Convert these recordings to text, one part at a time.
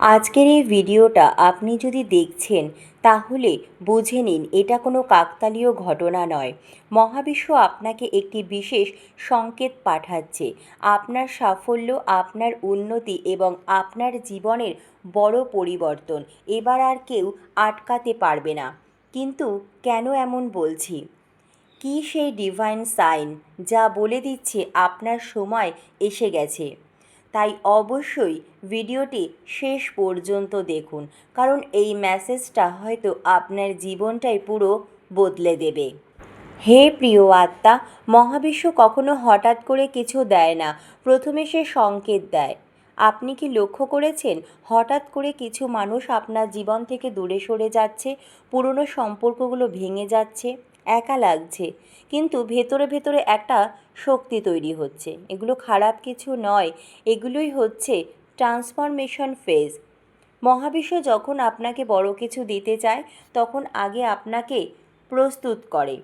আজকের এই ভিডিওটা আপনি যদি দেখছেন তাহলে বুঝে নিন এটা কোনো কাকতালীয় ঘটনা নয়। মহাবিশ্ব আপনাকে একটি বিশেষ সংকেত পাঠাচ্ছে। আপনার সাফল্য, আপনার উন্নতি এবং আপনার জীবনের বড় পরিবর্তন এবার আর কেউ আটকাতে পারবে না। কিন্তু কেন এমন বলছি? কী সেই ডিভাইন সাইন যা বলে দিচ্ছে আপনার সময় এসে গেছে? তাই অবশ্যই ভিডিওটি শেষ পর্যন্ত দেখুন, কারণ এই মেসেজটা হয়তো আপনার জীবনটাই পুরো বদলে দেবে। হে প্রিয় আত্মা, মহাবিশ্ব কখনো হঠাৎ করে কিছু দেয় না, প্রথমে সে সংকেত দেয়। আপনি কি লক্ষ্য করেছেন, হঠাৎ করে কিছু মানুষ আপনার জীবন থেকে দূরে সরে যাচ্ছে, পুরনো সম্পর্কগুলো ভেঙে যাচ্ছে, একা লাগছে, কিন্তু ভেতরে ভেতরে একটা শক্তি তৈরি হচ্ছে। এগুলো খারাপ কিছু নয়, এগুলোই হচ্ছে ট্রান্সফরমেশন ফেজ। মহাবিশ্ব যখন আপনাকে বড় কিছু দিতে চায় তখন আগে আপনাকে প্রস্তুত করে।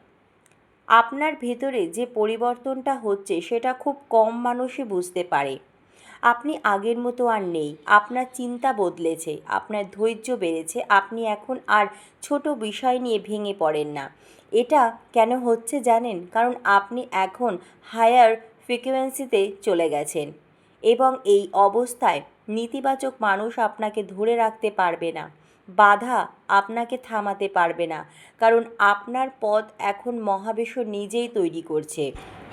আপনার ভেতরে যে পরিবর্তনটা হচ্ছে সেটা খুব কম মানুষই বুঝতে পারে। আপনি আগের মতো আর নেই, আপনার চিন্তা বদলেছে, আপনার ধৈর্য বেড়েছে, আপনি এখন আর ছোট বিষয় নিয়ে ভেঙে পড়েন না। এটা কেন হচ্ছে জানেন? কারণ আপনি এখন হায়ার ফ্রিকোয়েন্সিতে চলে গেছেন এবং এই অবস্থায় নেতিবাচক মানুষ আপনাকে ধরে রাখতে পারবে না, বাধা আপনাকে থামাতে পারবে না, কারণ আপনার পথ এখন মহাবিশ্ব নিজেই তৈরি করছে।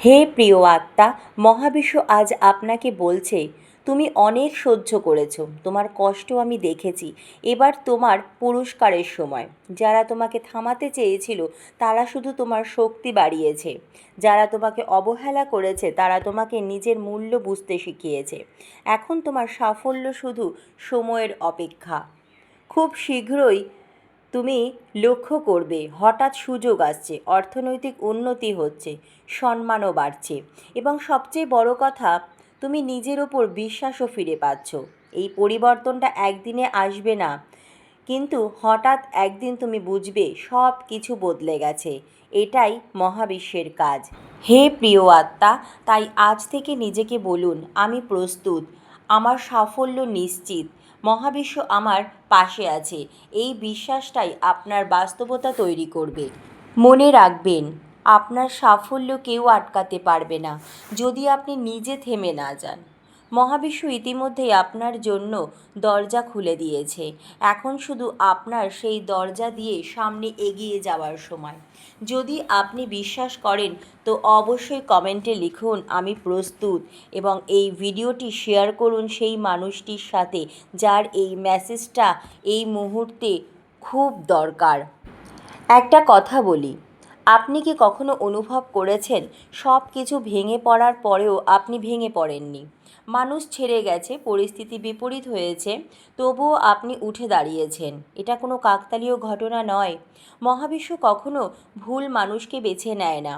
হে প্রিয় আত্মা, মহাবিশ্ব আজ আপনাকে বলছে, তুমি অনেক সহ্য করেছো, তোমার কষ্ট আমি দেখেছি, এবার তোমার পুরস্কারের সময়। যারা তোমাকে থামাতে চেয়েছিল তারা শুধু তোমার শক্তি বাড়িয়েছে, যারা তোমাকে অবহেলা করেছে তারা তোমাকে নিজের মূল্য বুঝতে শিখিয়েছে। এখন তোমার সাফল্য শুধু সময়ের অপেক্ষা। খুব শীঘ্রই তুমি লক্ষ্য করবে হঠাৎ সুযোগ আসছে, অর্থনৈতিক উন্নতি হচ্ছে, সম্মানও বাড়ছে এবং সবচেয়ে বড় কথা, তুমি নিজের ওপর বিশ্বাসও ফিরে পাচ্ছ। এই পরিবর্তনটা একদিনে আসবে না, কিন্তু হঠাৎ একদিন তুমি বুঝবে সব কিছু বদলে গেছে। এটাই মহাবিশ্বের কাজ। হে প্রিয় আত্মা, তাই আজ থেকে নিজেকে বলুন, আমি প্রস্তুত, আমার সাফল্য নিশ্চিত, মহাবিশ্ব আমার পাশে আছে। এই বিশ্বাসটাই আপনার বাস্তবতা তৈরি করবে। মনে রাখবেন, আপনার সাফল্য কেউ আটকাতে পারবে না যদি আপনি নিজে থেমে না যান। মহাবিশ্ব ইতিমধ্যেই আপনার জন্য দরজা খুলে দিয়েছে, এখন শুধু আপনার সেই দরজা দিয়ে সামনে এগিয়ে যাওয়ার সময়। যদি আপনি বিশ্বাস করেন তো অবশ্যই কমেন্টে লিখুন আমি প্রস্তুত এবং এই ভিডিওটি শেয়ার করুন সেই মানুষটির সাথে যার এই মেসেজটা এই মুহূর্তে খুব দরকার। একটা কথা বলি, আপনি কি কখনো অনুভব করেছেন সব কিছু ভেঙে পড়ার পরেও আপনি ভেঙে পড়েননি? মানুষ ছেড়ে গেছে, পরিস্থিতি বিপরীত হয়েছে, তবুও আপনি উঠে দাঁড়িয়েছেন। এটা কোনো কাকতালীয় ঘটনা নয়। মহাবিশ্ব কখনো ভুল মানুষকে বেছে নেয় না,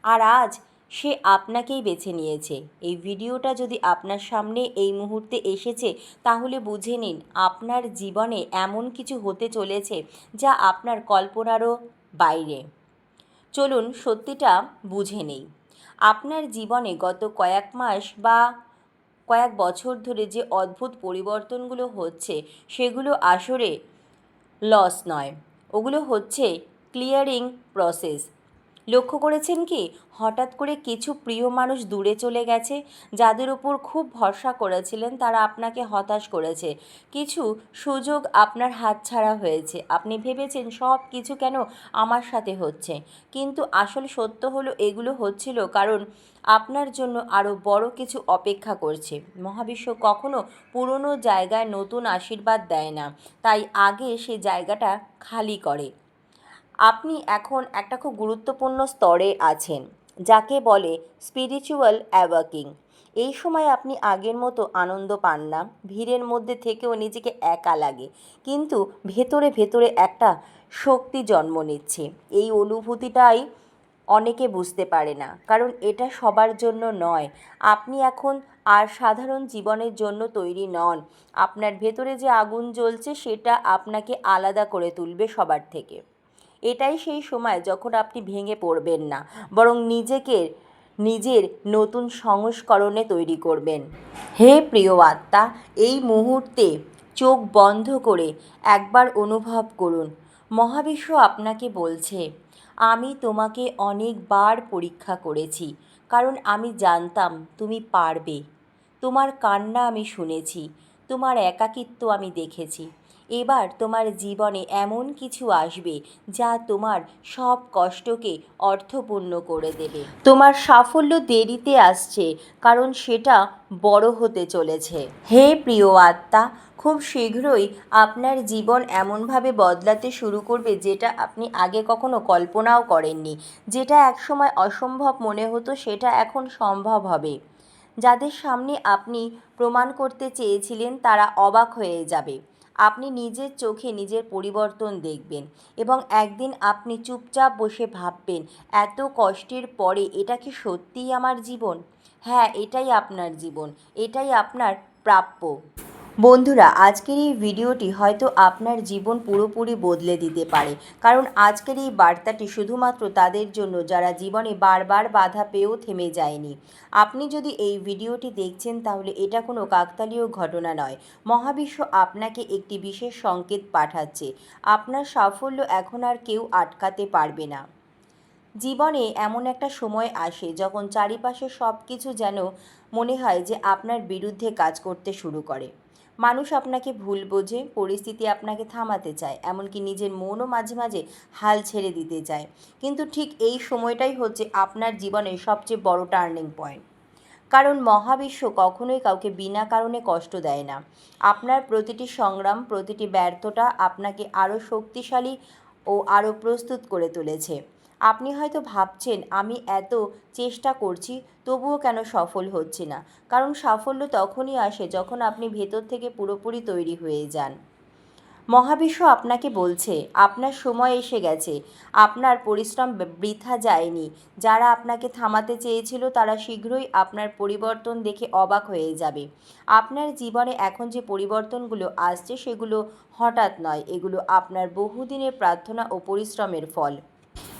আর আজ সে আপনাকেই বেছে নিয়েছে। এই ভিডিওটা যদি আপনার সামনে এই মুহূর্তে এসেছে তাহলে বুঝে নিন আপনার জীবনে এমন কিছু হতে চলেছে যা আপনার কল্পনারও বাইরে। চলুন সত্যিটা বুঝে নেই। আপনার জীবনে গত কয়েক মাস বা কয়েক বছর ধরে যে অদ্ভুত পরিবর্তনগুলো হচ্ছে সেগুলো আসলে লস নয়, ওগুলো হচ্ছে ক্লিয়ারিং প্রসেস। লক্ষ্য করেছেন কি, হঠাৎ করে কিছু প্রিয় মানুষ দূরে চলে গেছে, যাদের ওপর খুব ভরসা করেছিলেন তারা আপনাকে হতাশ করেছে। কিছু সুযোগ আপনার হাতছাড়া হয়েছে, আপনি ভেবেছেন সব কিছু কেন আমার সাথে হচ্ছে, কিন্তু আসলে সত্য হলো এগুলো হচ্ছিল কারণ আপনার জন্য আরও বড় কিছু অপেক্ষা করছে। মহাবিশ্ব কখনো পুরনো জায়গায় নতুন আশীর্বাদ দেয় না, তাই আগে সে জায়গাটা খালি করে। আপনি এখন একটা খুব গুরুত্বপূর্ণ স্তরে আছেন, যাকে বলে স্পিরিচুয়াল অ্যাওয়াকিং। এই সময় আপনি আগের মতো আনন্দ পান না, ভিড়ের মধ্যে থেকেও নিজেকে একা লাগে, কিন্তু ভেতরে ভেতরে একটা শক্তি জন্ম নিচ্ছে। এই অনুভূতিটাই অনেকে বুঝতে পারে না, কারণ এটা সবার জন্য নয়। আপনি এখন আর সাধারণ জীবনের জন্য তৈরি নন। আপনার ভেতরে যে আগুন জ্বলছে সেটা আপনাকে আলাদা করে তুলবে সবার থেকে। এটাই সেই সময় যখন আপনি ভেঙে পড়বেন না, বরং নিজেকে নিজের নতুন সংস্করণে তৈরি করবেন। হে প্রিয় আত্মা, এই মুহূর্তে চোখ বন্ধ করে একবার অনুভব করুন। মহাবিশ্ব আপনাকে বলছে, আমি তোমাকে অনেকবার পরীক্ষা করেছি, কারণ আমি জানতাম তুমি পারবে। তোমার কান্না আমি শুনেছি, তোমার একাকিত্ব আমি দেখেছি। এবার তোমার জীবনে এমন কিছু আসবে যা তোমার সব কষ্টকে অর্থপূর্ণ করে দেবে। তোমার সাফল্য দেরিতে আসছে, কারণ সেটা বড় হতে চলেছে। হে প্রিয় আত্মা, খুব শীঘ্রই আপনার জীবন এমনভাবে বদলাতে শুরু করবে যেটা আপনি আগে কখনো কল্পনাও করেননি। যেটা একসময় অসম্ভব মনে হতো সেটা এখন সম্ভব হবে। যাদের সামনে আপনি প্রমাণ করতে চেয়েছিলেন তারা অবাক হয়ে যাবে। আপনি নিজের চোখে নিজের পরিবর্তন দেখবেন এবং একদিন আপনি চুপচাপ বসে ভাববেন, এত কষ্টের পরে এটা কি সত্যিই আমার জীবন? হ্যাঁ, এটাই আপনার জীবন, এটাই আপনার প্রাপ্য। বন্ধুরা, আজকের এই ভিডিওটি হয়তো আপনার জীবন পুরোপুরি বদলে দিতে পারে, কারণ আজকের এই বার্তাটি শুধুমাত্র তাদের জন্য যারা জীবনে বারবার বাধা পেয়েও থেমে যায়নি। আপনি যদি এই ভিডিওটি দেখছেন তাহলে এটা কোনো কাকতালীয় ঘটনা নয়। মহাবিশ্ব আপনাকে একটি বিশেষ সংকেত পাঠাচ্ছে। আপনার সাফল্য এখন আর কেউ আটকাতে পারবে না। জীবনে এমন একটা সময় আসে যখন চারিপাশে সব কিছু যেন মনে হয় যে আপনার বিরুদ্ধে কাজ করতে শুরু করে। মানুষ আপনাকে ভুল বোঝে, পরিস্থিতি আপনাকে থামাতে চায়, এমনকি নিজের মনও মাঝে মাঝে হাল ছেড়ে দিতে চায়। কিন্তু ঠিক এই সময়টাই হচ্ছে আপনার জীবনের সবচেয়ে বড় টার্নিং পয়েন্ট। কারণ মহাবিশ্ব কখনোই কাউকে বিনা কারণে কষ্ট দেয় না। আপনার প্রতিটি সংগ্রাম, প্রতিটি ব্যর্থতা আপনাকে আরও শক্তিশালী ও আরও প্রস্তুত করে তুলেছে। আপনি হয়তো ভাবছেন, আমি এত চেষ্টা করছি তবুও কেন সফল হচ্ছি না? কারণ সাফল্য তখনই আসে যখন আপনি ভেতর থেকে পুরোপুরি তৈরি হয়ে যান। মহাবিশ্ব আপনাকে বলছে, আপনার সময় এসে গেছে। আপনার পরিশ্রম বৃথা যায়নি। যারা আপনাকে থামাতে চেয়েছিল তারা শীঘ্রই আপনার পরিবর্তন দেখে অবাক হয়ে যাবে। আপনার জীবনে এখন যে পরিবর্তনগুলো আসছে সেগুলো হঠাৎ নয়, এগুলো আপনার বহুদিনের প্রার্থনা ও পরিশ্রমের ফল।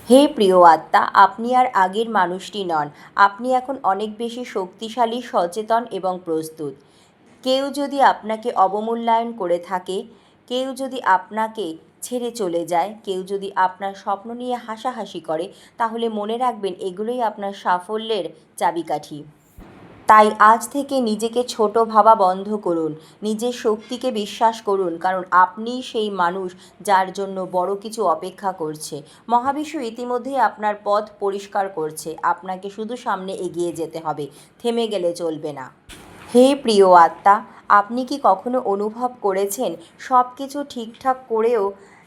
হে প্রিয় আত্মা, আপনি আর আগের মানুষটি নন। আপনি এখন অনেক বেশি শক্তিশালী, সচেতন এবং প্রস্তুত। কেউ যদি আপনাকে অবমূল্যায়ন করে থাকে, কেউ যদি আপনাকে ছেড়ে চলে যায়, কেউ যদি আপনার স্বপ্ন নিয়ে হাসাহাসি করে, তাহলে মনে রাখবেন এগুলোই আপনার সাফল্যের চাবিকাঠি। তাই আজ থেকে নিজেকে ছোট ভাবা বন্ধ করুন, নিজের শক্তিকে বিশ্বাস করুন, কারণ আপনিই সেই মানুষ যার জন্য বড় কিছু অপেক্ষা করছে। মহাবিশ্ব ইতিমধ্যেই আপনার পথ পরিষ্কার করছে, আপনাকে শুধু সামনে এগিয়ে যেতে হবে, থেমে গেলে চলবে না। হে প্রিয় আত্মা, আপনি কি কখনো অনুভব করেছেন সব কিছু ঠিকঠাক করেও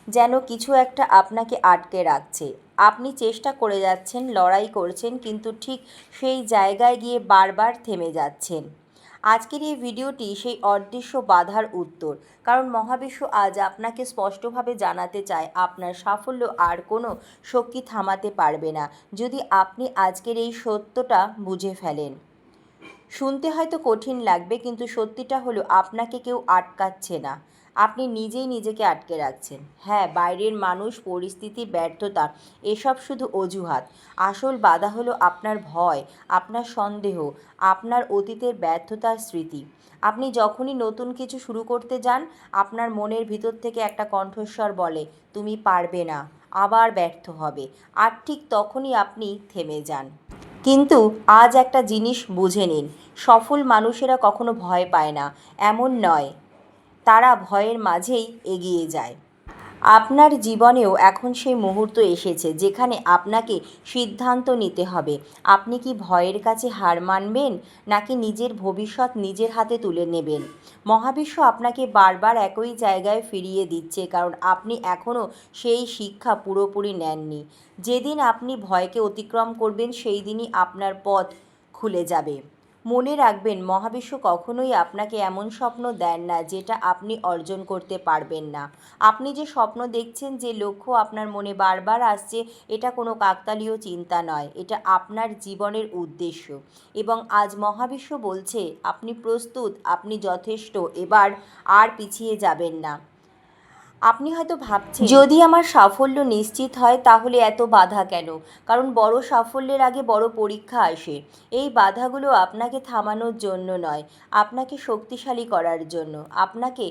যেন কিছু একটা আপনাকে আটকে রাখছে? আপনি চেষ্টা করে যাচ্ছেন, লড়াই করছেন, কিন্তু ঠিক সেই জায়গায় গিয়ে বারবার থেমে যাচ্ছেন। আজকের এই ভিডিওটি সেই অদৃশ্য বাধার উত্তর, কারণ মহাবিশ্ব আজ আপনাকে স্পষ্টভাবে জানাতে চায় আপনার সাফল্য আর কোনো শক্তি থামাতে পারবে না, যদি আপনি আজকের এই সত্যটা বুঝে ফেলেন। শুনতে হয়তো কঠিন লাগবে, কিন্তু সত্যিটা হলো আপনাকে কেউ আটকাচ্ছে না, আপনি নিজেই নিজেকে আটকে রাখছেন। হ্যাঁ, বাইরের মানুষ, পরিস্থিতি, ব্যর্থতা এসব শুধু অজুহাত। আসল বাধা হলো আপনার ভয়, আপনার সন্দেহ, আপনার অতীতের ব্যর্থতার স্মৃতি। আপনি যখনই নতুন কিছু শুরু করতে যান, আপনার মনের ভিতর থেকে একটা কণ্ঠস্বর বলে, তুমি পারবে না, আবার ব্যর্থ হবে। আর ঠিক তখনই আপনি থেমে যান। কিন্তু আজ একটা জিনিস বুঝে নিন, সফল মানুষেরা কখনো ভয় পায় না, এমন নয়, তারা ভয়ের মাঝেই এগিয়ে যায়। আপনার জীবনেও এখন সেই মুহূর্ত এসেছে যেখানে আপনাকে সিদ্ধান্ত নিতে হবে। আপনি কি ভয়ের কাছে হার মানবেন, নাকি নিজের ভবিষ্যৎ নিজের হাতে তুলে নেবেন? মহাবিশ্ব আপনাকে বারবার একই জায়গায় ফিরিয়ে দিচ্ছে, কারণ আপনি এখনও সেই শিক্ষা পুরোপুরি নেননি। যেদিন আপনি ভয়কে অতিক্রম করবেন সেই দিনই আপনার পথ খুলে যাবে। মনে রাখবেন, মহাবিশ্ব কখনোই আপনাকে এমন স্বপ্ন দেন না যেটা আপনি অর্জন করতে পারবেন না। আপনি যে স্বপ্ন দেখছেন, যে লক্ষ্য আপনার মনে বারবার আসছে, এটা কোনো কাকতালীয় চিন্তা নয়, এটা আপনার জীবনের উদ্দেশ্য। এবং আজ মহাবিশ্ব বলছে, আপনি প্রস্তুত, আপনি যথেষ্ট, এবার আর পিছিয়ে যাবেন না। আপনি হয়তো ভাবছেন, যদি আমার সাফল্য নিশ্চিত হয় তাহলে এত বাধা কেন? কারণ বড় সাফল্যের আগে বড় পরীক্ষা আসে। এই বাধাগুলো আপনাকে থামানোর জন্য নয়, আপনাকে শক্তিশালী করার জন্য, আপনাকে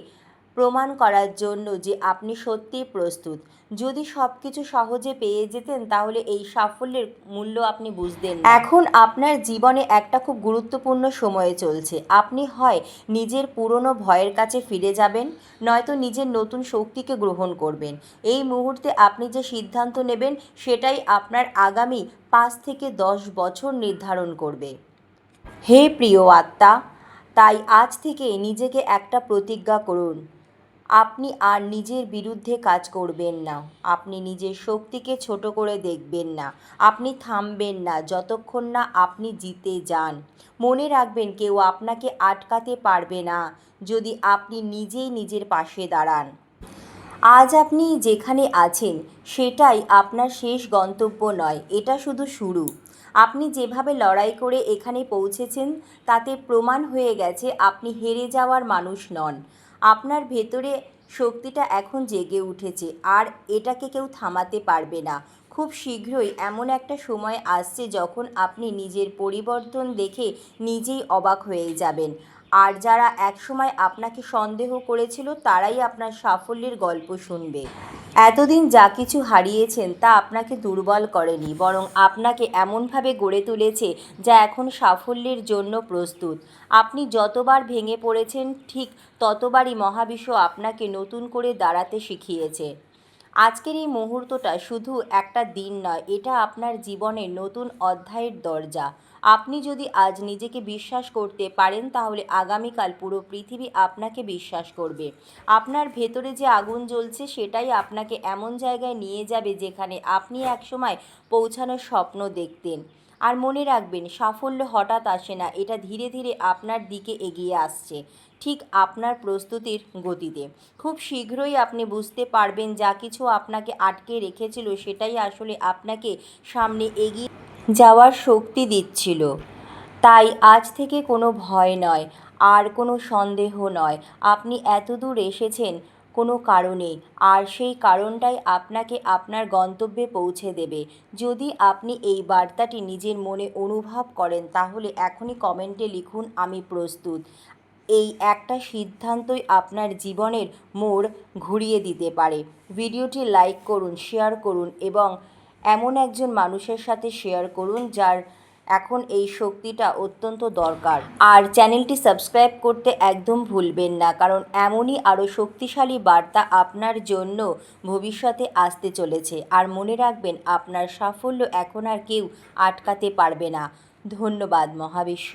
প্রমাণ করার জন্য যে আপনি সত্যিই প্রস্তুত। যদি সব কিছু সহজে পেয়ে যেতেন তাহলে এই সাফল্যের মূল্য আপনি বুঝতেন না। এখন আপনার জীবনে একটা খুব গুরুত্বপূর্ণ সময়ে চলছে। আপনি হয় নিজের পুরনো ভয়ের কাছে ফিরে যাবেন, নয়তো নিজের নতুন শক্তিকে গ্রহণ করবেন। এই মুহূর্তে আপনি যে সিদ্ধান্ত নেবেন সেটাই আপনার আগামী 5 থেকে 10 বছর নির্ধারণ করবে। হে প্রিয় আত্মা, তাই আজ থেকে নিজেকে একটা প্রতিজ্ঞা করুন। আপনি আর নিজের বিরুদ্ধে কাজ করবেন না। আপনি নিজের শক্তিকে ছোট করে দেখবেন না। আপনি থামবেন না যতক্ষণ না আপনি জিতে যান। মনে রাখবেন, কেউ আপনাকে আটকাতে পারবে না যদি আপনি নিজেই নিজের পাশে দাঁড়ান। আজ আপনি যেখানে আছেন সেটাই আপনার শেষ গন্তব্য নয়, এটা শুধু শুরু। আপনি যেভাবে লড়াই করে এখানে পৌঁছেছেন তাতে প্রমাণ হয়ে গেছে আপনি হেরে যাওয়ার মানুষ নন। আপনার ভেতরে শক্তিটা এখন জেগে উঠেছে আর এটাকে কেউ থামাতে পারবে না। খুব শীঘ্রই এমন একটা সময় আসছে যখন আপনি নিজের পরিবর্তন দেখে নিজেই অবাক হয়ে যাবেন। আর যারা একসময় আপনাকে সন্দেহ করেছিল তারাই আপনার সাফল্যের গল্প শুনবে। এতদিন যা কিছু হারিয়েছেন তা আপনাকে দুর্বল করেনি, বরং আপনাকে এমনভাবে গড়ে তুলেছে যা এখন সাফল্যের জন্য প্রস্তুত। আপনি যতবার ভেঙে পড়েছেন ঠিক ততবারই মহাবিশ্ব আপনাকে নতুন করে দাঁড়াতে শিখিয়েছে। আজকের এই মুহূর্তটা শুধু একটা দিন নয়, এটা আপনার জীবনের নতুন অধ্যায়ের দরজা। আপনি যদি আজ নিজেকে বিশ্বাস করতে পারেন তাহলে আগামীকাল পুরো পৃথিবী আপনাকে বিশ্বাস করবে। আপনার ভেতরে যে আগুন জ্বলছে সেটাই আপনাকে এমন জায়গায় নিয়ে যাবে যেখানে আপনি একসময় পৌঁছানোর স্বপ্ন দেখতেন। আর মনে রাখবেন, সাফল্য হঠাৎ আসে না, এটা ধীরে ধীরে আপনার দিকে এগিয়ে আসছে, ঠিক আপনার প্রস্তুতির গতিতে। খুব শীঘ্রই আপনি বুঝতে পারবেন যা কিছু আপনাকে আটকে রেখেছিল সেটাই আসলে আপনাকে সামনে এগিয়ে যাওয়ার শক্তি দিচ্ছিল। তাই আজ থেকে কোনো ভয় নয়, আর কোনো সন্দেহ নয়। আপনি এত দূর এসেছেন কোনো কারণে, আর সেই কারণটাই আপনাকে আপনার গন্তব্যে পৌঁছে দেবে। যদি আপনি এই বার্তাটি নিজের মনে অনুভব করেন তাহলে এখনই কমেন্টে লিখুন, আমি প্রস্তুত। এই একটা সিদ্ধান্তই আপনার জীবনের মোড় ঘুরিয়ে দিতে পারে। ভিডিওটি লাইক করুন, শেয়ার করুন এবং এমন একজন মানুষের সাথে শেয়ার করুন যার এখন এই শক্তিটা অত্যন্ত দরকার। আর চ্যানেলটি সাবস্ক্রাইব করতে একদম ভুলবেন না, কারণ এমনই আরও শক্তিশালী বার্তা আপনার জন্য ভবিষ্যতে আসতে চলেছে। আর মনে রাখবেন, আপনার সাফল্য এখন আর কেউ আটকাতে পারবে না। ধন্যবাদ মহাবিশ্ব।